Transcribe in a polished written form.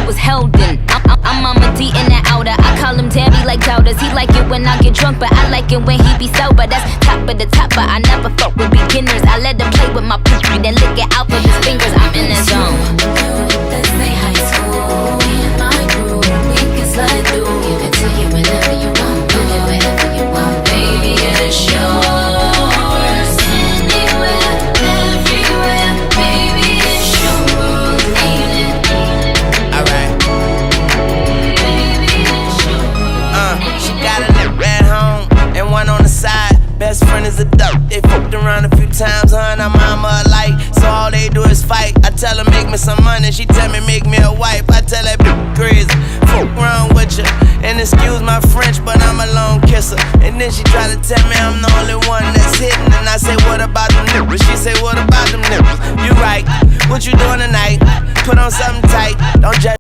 was held in. I'm Mama D in that outer. I call him Tabby like doubters. He like it when I get drunk, but I like it when he be sober. That's top of the top, but I never fuck with beginners. I let him play with my pussy, then lick it out with his fingers. I'm in the zone. Let's say high school, me and my crew, we can slide through. Give it to you whenever you want, do it wherever you want. Baby, it's yours. Anywhere, everywhere, baby, it's your world. Ain't it? Alright. Baby, it's your world. She got a nip at home and one on the side. Best friend is a duck. They fucked around a few times, her and her mama alike. So all they do is fight. I tell her make me some money, she tell me make me a wife. I tell that bitch crazy, fuck around with ya. And excuse my French, but I'm a lone kisser. And then she try to tell me I'm the only one that's hitting. And I say what about them nippers? She say what about them nippers? You right, what you doing tonight? Put on something tight, don't judge.